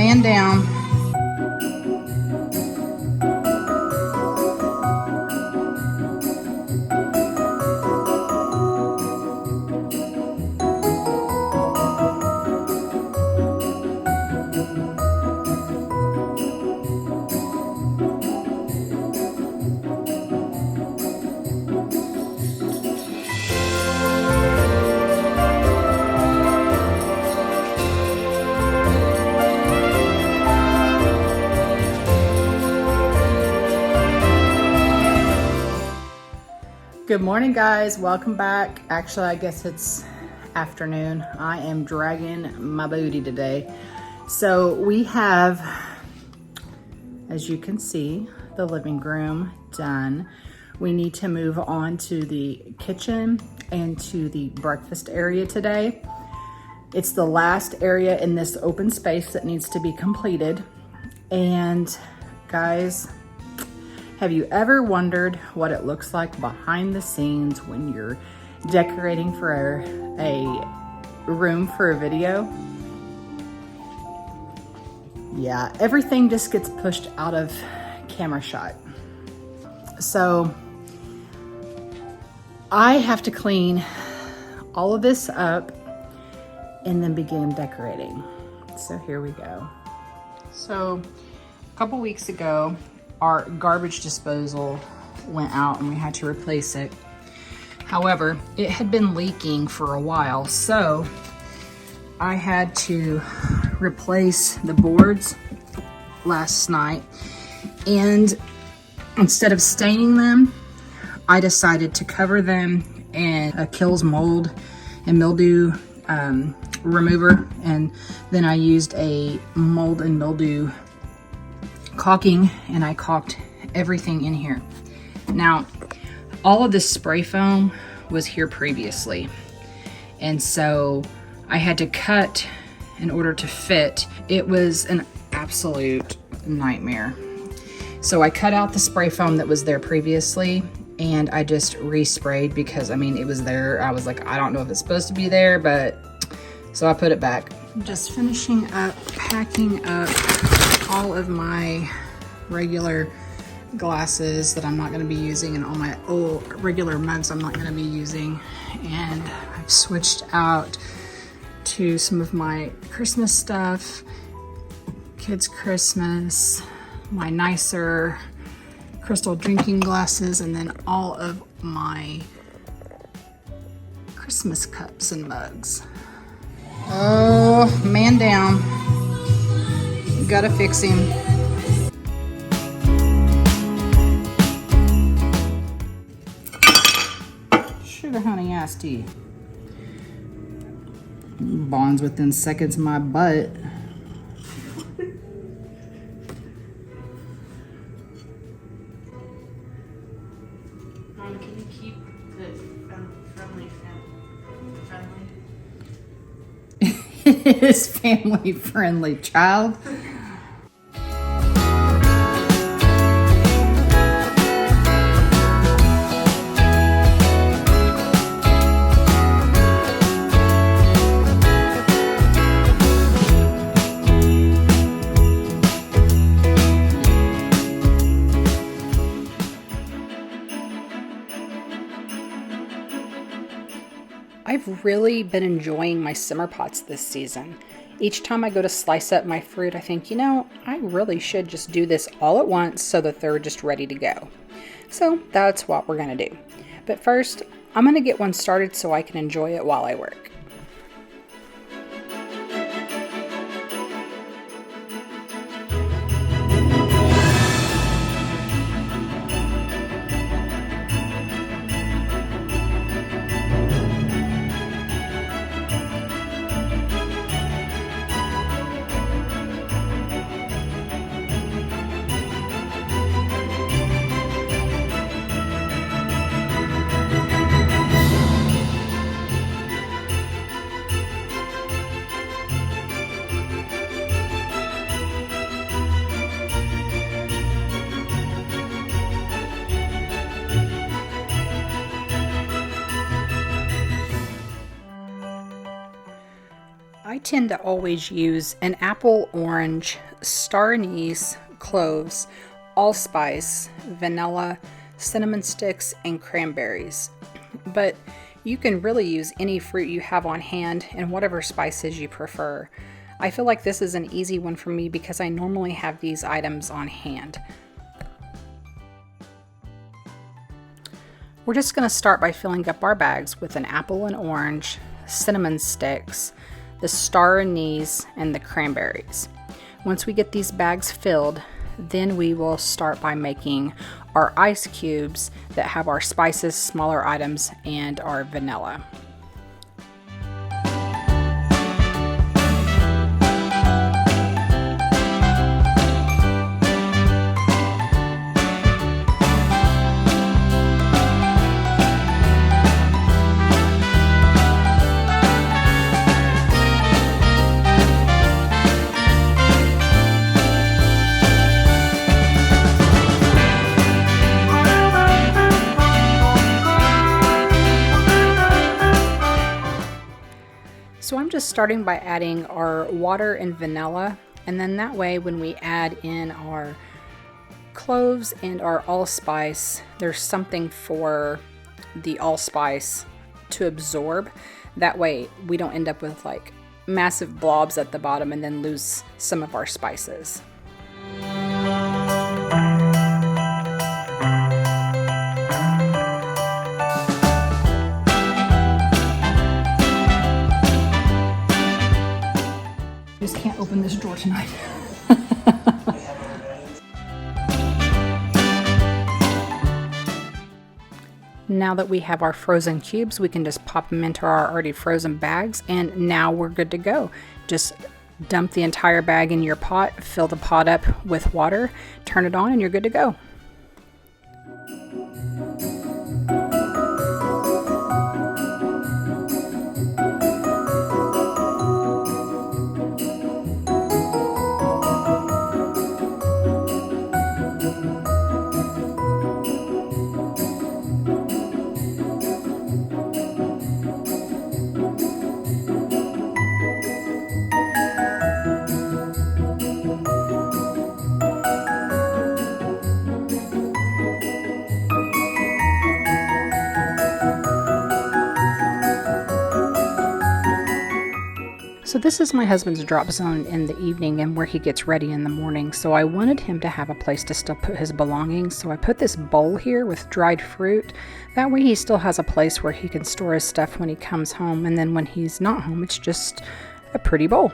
man down. Good morning, guys. Welcome back. Actually, I guess it's afternoon. I am dragging my booty today. So we have, as you can see, the living room done. We need to move on to the kitchen and to the breakfast area today. It's the last area in this open space that needs to be completed. And guys, have you ever wondered what it looks like behind the scenes when you're decorating for a room for a video? Yeah, everything just gets pushed out of camera shot. So I have to clean all of this up and then begin decorating. So here we go. So a couple weeks ago, our garbage disposal went out and we had to replace it. However, it had been leaking for a while, so I had to replace the boards last night. And instead of staining them, I decided to cover them in a kills mold and mildew remover. And then I used a mold and mildew caulking, and I caulked everything in here. Now, all of this spray foam was here previously, and so I had to cut in order to fit. It was an absolute nightmare. So I cut out the spray foam that was there previously, and I just resprayed because, I mean, it was there. I was like, I don't know if it's supposed to be there, but so I put it back. I'm just finishing up, packing up all of my regular glasses that I'm not going to be using, and all my old regular mugs I'm not going to be using. And I've switched out to some of my Christmas stuff, kids' Christmas, my nicer crystal drinking glasses, and then all of my Christmas cups and mugs. Oh, man down. Gotta fix him. Sugar honey iced tea. Bonds within seconds of my butt. Mom, can you keep the friendly? It is family friendly, child. I've really been enjoying my simmer pots this season. Each time I go to slice up my fruit, I think, you know, I really should just do this all at once so that they're just ready to go. So that's what we're gonna do. But first, I'm gonna get one started so I can enjoy it while I work. tend to always use an apple, orange, star anise, cloves, allspice, vanilla, cinnamon sticks, and cranberries. But you can really use any fruit you have on hand and whatever spices you prefer. I feel like this is an easy one for me because I normally have these items on hand. We're just going to start by filling up our bags with an apple and orange, cinnamon sticks, the star anise, and the cranberries. Once we get these bags filled, then we will start by making our ice cubes that have our spices, smaller items, and our vanilla. So I'm just starting by adding our water and vanilla, and then that way when we add in our cloves and our allspice, there's something for the allspice to absorb. That way we don't end up with like massive blobs at the bottom and then lose some of our spices. Just can't open this drawer tonight. Now that we have our frozen cubes, we can just pop them into our already frozen bags, and now we're good to go. Just dump the entire bag in your pot, fill the pot up with water, turn it on, and you're good to go. So this is my husband's drop zone in the evening and where he gets ready in the morning. So I wanted him to have a place to still put his belongings. So I put this bowl here with dried fruit. That way he still has a place where he can store his stuff when he comes home. And then when he's not home, it's just a pretty bowl.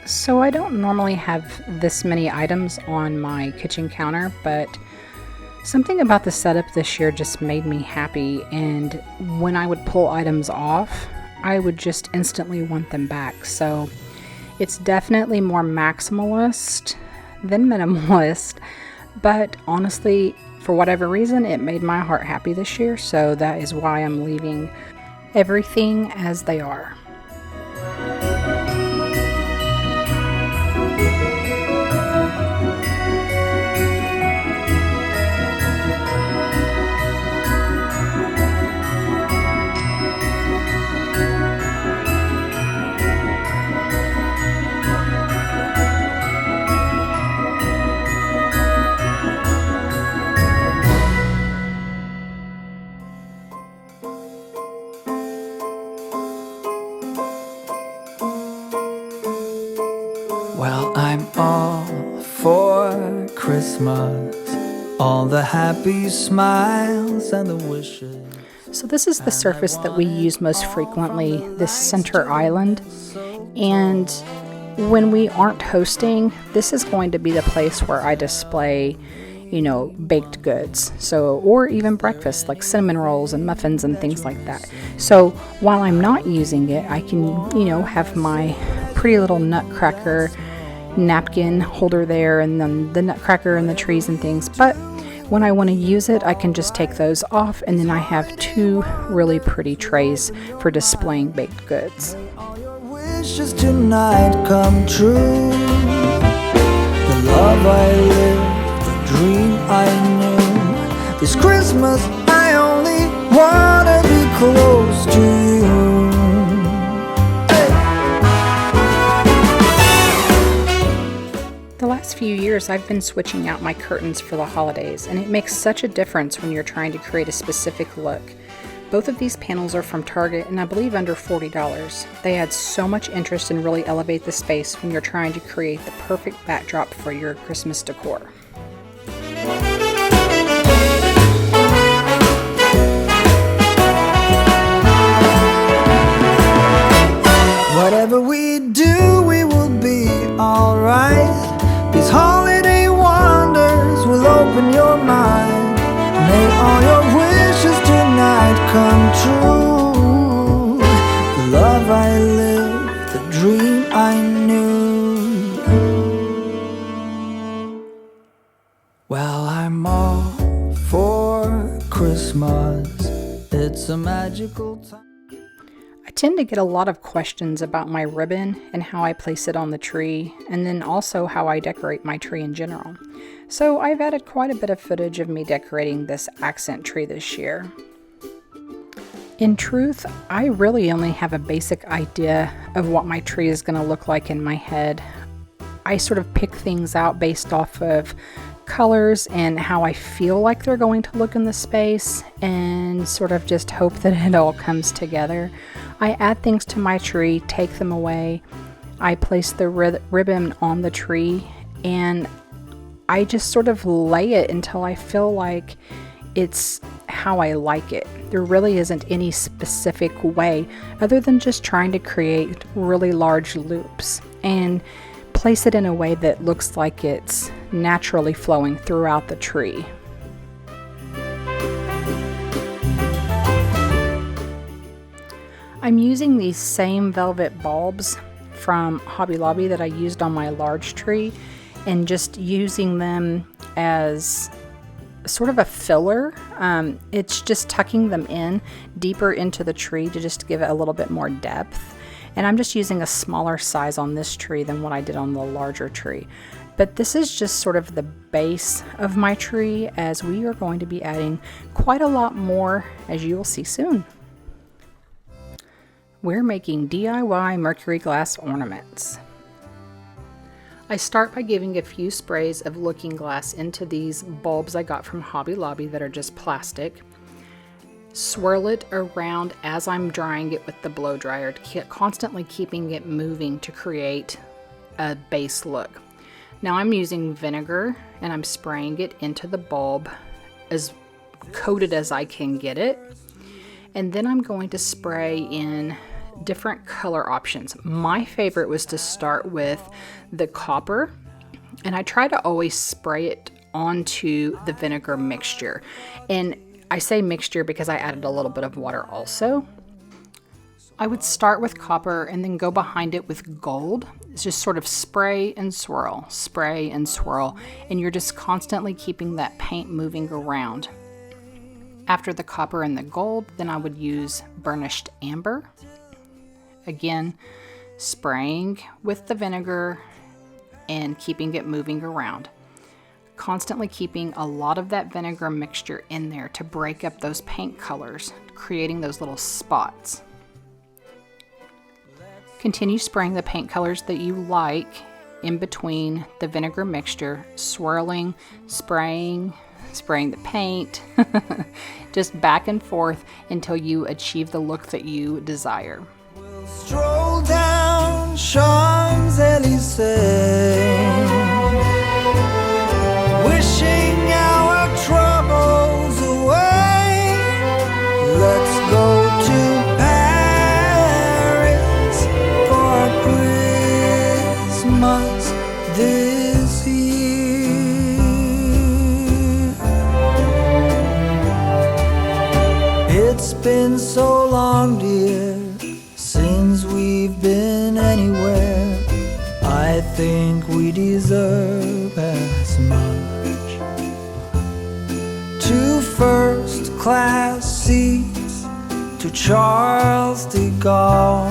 So I don't normally have this many items on my kitchen counter, but something about the setup this year just made me happy, and when I would pull items off, I would just instantly want them back. So it's definitely more maximalist than minimalist, but honestly, for whatever reason, it made my heart happy this year, so that is why I'm leaving everything as they are. Well, I'm all for Christmas, all the happy smiles and the wishes. So this is the surface that we use most frequently, this center island. And when we aren't hosting, this is going to be the place where I display, you know, baked goods. So, or even breakfast, like cinnamon rolls and muffins and things like that. So while I'm not using it, I can, you know, have my pretty little Nutcracker napkin holder there, and then the Nutcracker and the trees and things. But When I want to use it, I can just take those off, and then I have two really pretty trays for displaying baked goods. All your wishes tonight come true. The love I lived, the dream I knew. This Christmas I only wanna be close to you. The last few years I've been switching out my curtains for the holidays, and it makes such a difference when you're trying to create a specific look. Both of these panels are from Target and I believe under $40. They add so much interest and really elevate the space when you're trying to create the perfect backdrop for your Christmas decor. Whatever we do, we will be alright. These holiday wonders will open your mind. May all your wishes tonight come true. The love I lived, the dream I knew. Well, I'm all for Christmas. It's a magical time. I tend to get a lot of questions about my ribbon and how I place it on the tree, and then also how I decorate my tree in general. So I've added quite a bit of footage of me decorating this accent tree this year. In truth, I really only have a basic idea of what my tree is going to look like in my head. I sort of pick things out based off of colors and how I feel like they're going to look in the space, and sort of just hope that it all comes together. I add things to my tree, take them away. I place the ribbon on the tree, and I just sort of lay it until I feel like it's how I like it. There really isn't any specific way other than just trying to create really large loops and place it in a way that looks like it's naturally flowing throughout the tree. I'm using these same velvet bulbs from Hobby Lobby that I used on my large tree, and just using them as sort of a filler. It's just tucking them in deeper into the tree to just give it a little bit more depth. And I'm just using a smaller size on this tree than what I did on the larger tree. But this is just sort of the base of my tree, as we are going to be adding quite a lot more, as you will see soon. We're making DIY mercury glass ornaments. I start by giving a few sprays of looking glass into these bulbs I got from Hobby Lobby that are just plastic. Swirl it around as I'm drying it with the blow dryer, constantly keeping it moving to create a base look. Now I'm using vinegar and I'm spraying it into the bulb as coated as I can get it. And then I'm going to spray in different color options. My favorite was to start with the copper, and I try to always spray it onto the vinegar mixture. And I say mixture because I added a little bit of water also. I would start with copper and then go behind it with gold. It's just sort of spray and swirl, and you're just constantly keeping that paint moving around. After the copper and the gold, then I would use burnished amber. Again, spraying with the vinegar and keeping it moving around. Constantly keeping a lot of that vinegar mixture in there to break up those paint colors, creating those little spots. Continue spraying the paint colors that you like in between the vinegar mixture, swirling, spraying the paint, just back and forth until you achieve the look that you desire. We'll stroll down Champs-Elysees, wishing our troubles away. Let's go to Paris for Christmas this year. It's been so long, dear, since we've been anywhere. I think we deserve as much. class seats to Charles de Gaulle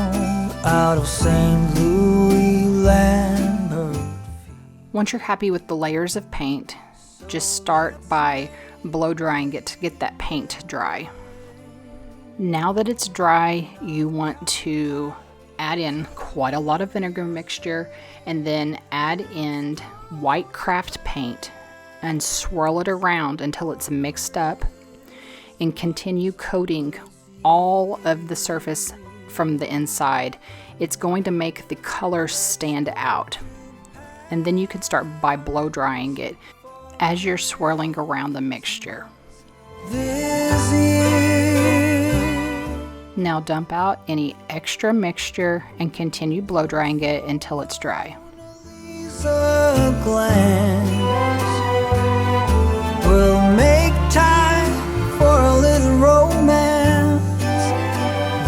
out of St. Louis Lambert. Once you're happy with the layers of paint, just start by blow drying it to get that paint dry. Now that it's dry, you want to add in quite a lot of vinegar mixture and then add in white craft paint and swirl it around until it's mixed up, and continue coating all of the surface from the inside. It's going to make the colors stand out. And then you can start by blow drying it as you're swirling around the mixture. Now dump out any extra mixture and continue blow drying it until it's dry. A glance will make time for a little romance.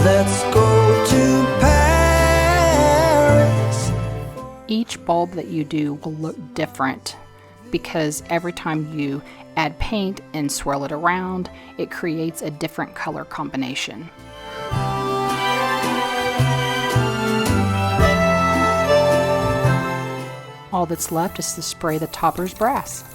Let's go to Paris. Each bulb that you do will look different because every time you add paint and swirl it around, it creates a different color combination. All that's left is to spray the toppers brass.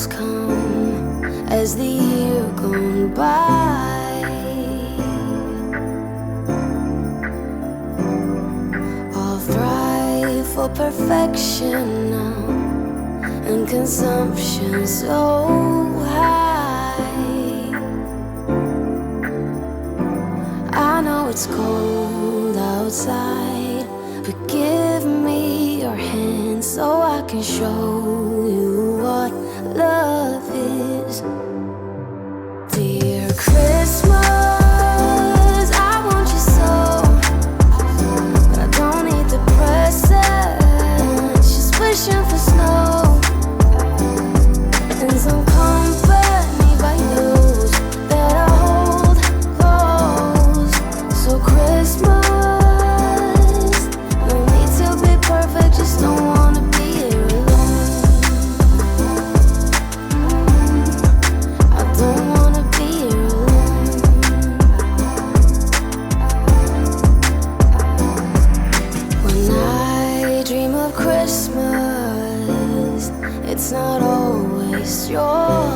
troubles come as the year gone by. I'll thrive for perfection now, and consumption so high. I know it's cold outside, but give me your hand so I can show you what love is. Dear Christmas, I want you so, but I don't need the presents, just wishing for snow and some company by those that I hold close. So Christmas, no need to be perfect, just don't wanna be here alone. I don't wanna be here alone. When I dream of Christmas, it's not always joy.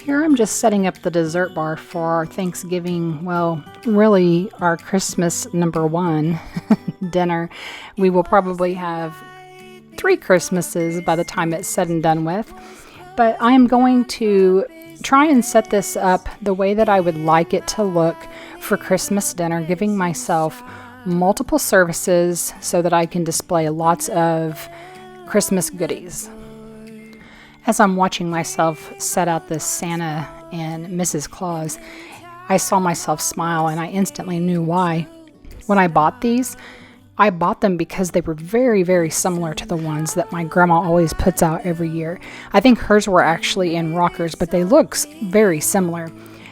Here I'm just setting up the dessert bar for our Thanksgiving, well, really our Christmas #1 dinner. We will probably have 3 Christmases by the time it's said and done with. But I am going to try and set this up the way that I would like it to look for Christmas dinner, giving myself multiple services so that I can display lots of Christmas goodies. As I'm watching myself set out this Santa and Mrs. Claus, I saw myself smile and I instantly knew why. When I bought these, I bought them because they were very, very similar to the ones that my grandma always puts out every year. I think hers were actually in rockers, but they look very similar.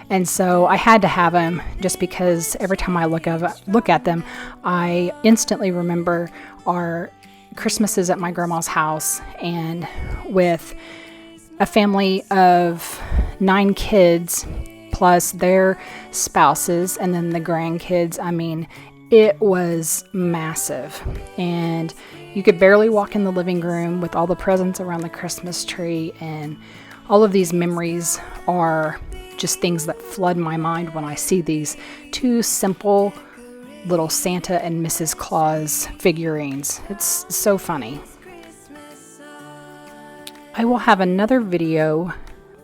And so I had to have them just because every time I look at them, I instantly remember our Christmases at my grandma's house, and with a family of 9 kids plus their spouses and then the grandkids. I mean, it was massive, and you could barely walk in the living room with all the presents around the Christmas tree, and all of these memories are just things that flood my mind when I see these 2 simple little Santa and Mrs. Claus figurines. It's so funny. I will have another video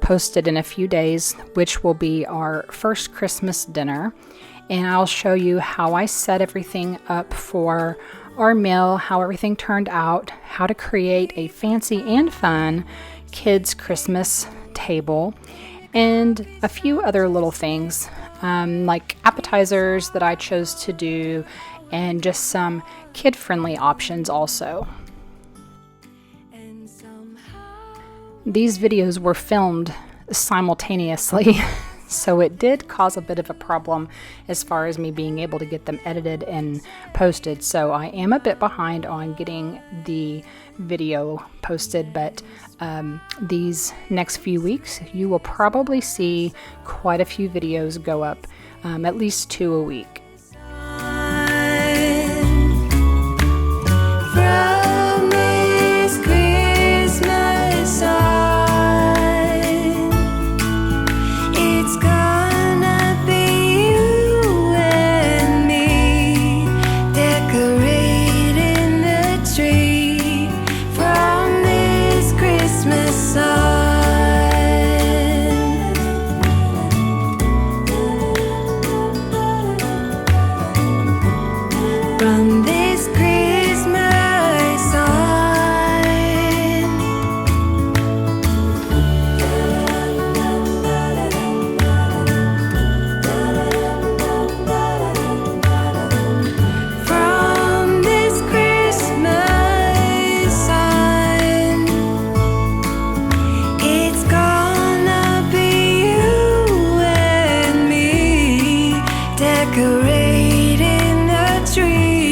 posted in a few days, which will be our first Christmas dinner, and I'll show you how I set everything up for our meal, how everything turned out, how to create a fancy and fun kids' Christmas table, and a few other little things like appetizers that I chose to do, and just some kid-friendly options also. These videos were filmed simultaneously, so it did cause a bit of a problem as far as me being able to get them edited and posted. So I am a bit behind on getting the video posted, but these next few weeks you will probably see quite a few videos go up, at least 2 a week. From this Christmas on, from this Christmas on, it's gonna be you and me decorating the tree.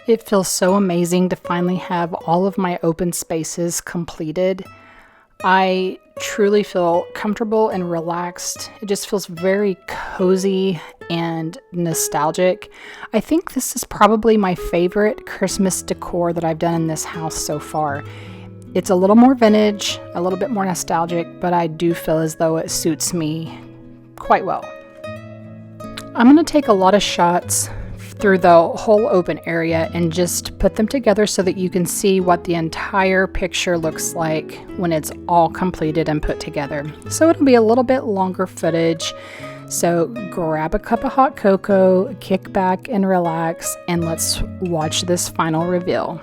It feels so amazing to finally have all of my open spaces completed. I truly feel comfortable and relaxed. It just feels very cozy and nostalgic. I think this is probably my favorite Christmas decor that I've done in this house so far. It's a little more vintage, a little bit more nostalgic, but I do feel as though it suits me quite well. I'm going to take a lot of shots through the whole open area and just put them together so that you can see what the entire picture looks like when it's all completed and put together. So it'll be a little bit longer footage. So grab a cup of hot cocoa, kick back and relax, and let's watch this final reveal.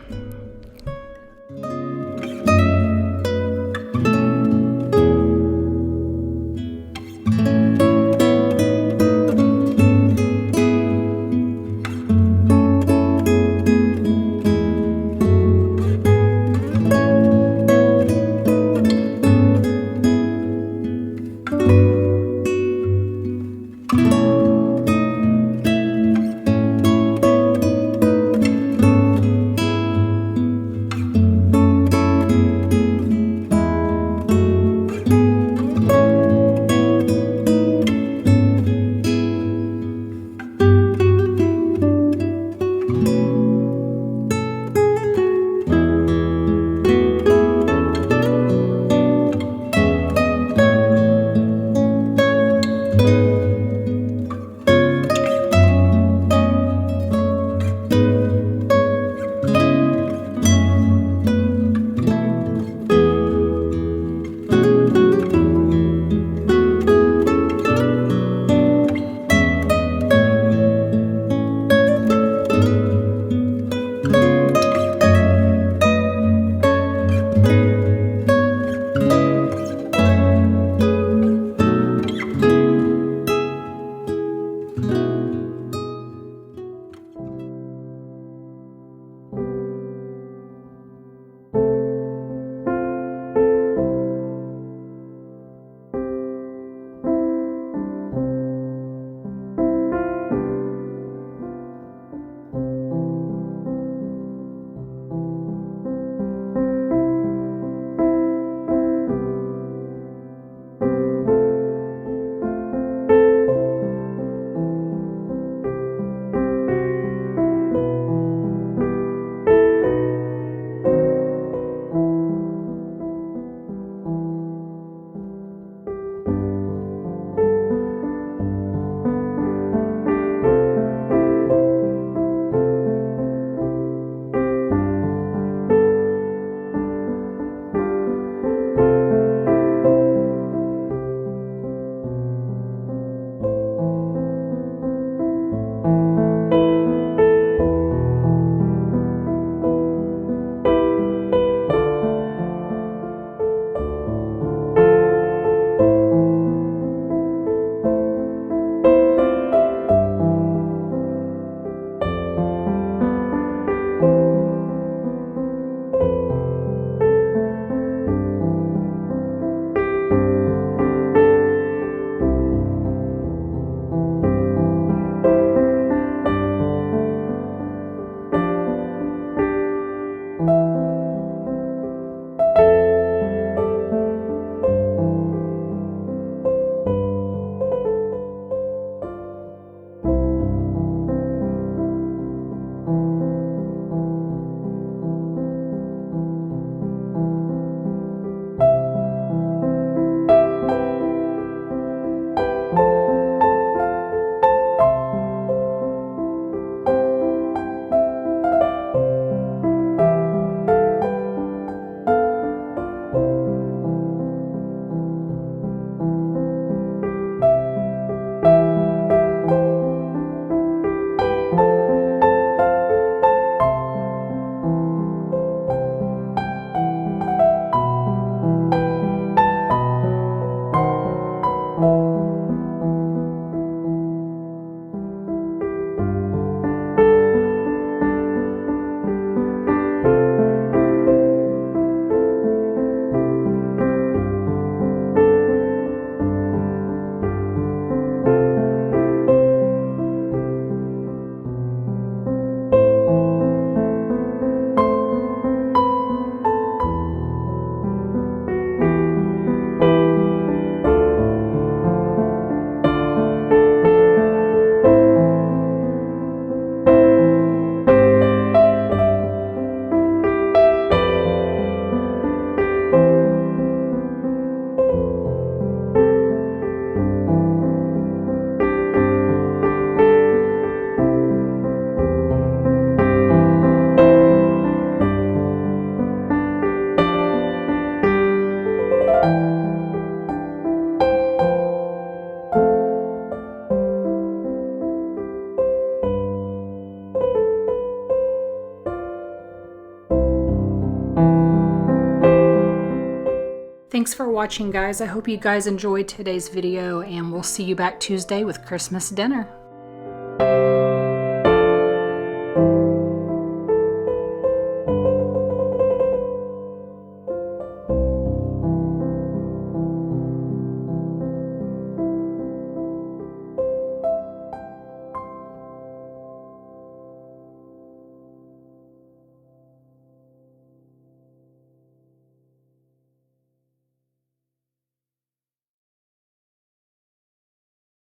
thanks for watching, guys. I hope you guys enjoyed today's video, and we'll see you back Tuesday with Christmas dinner.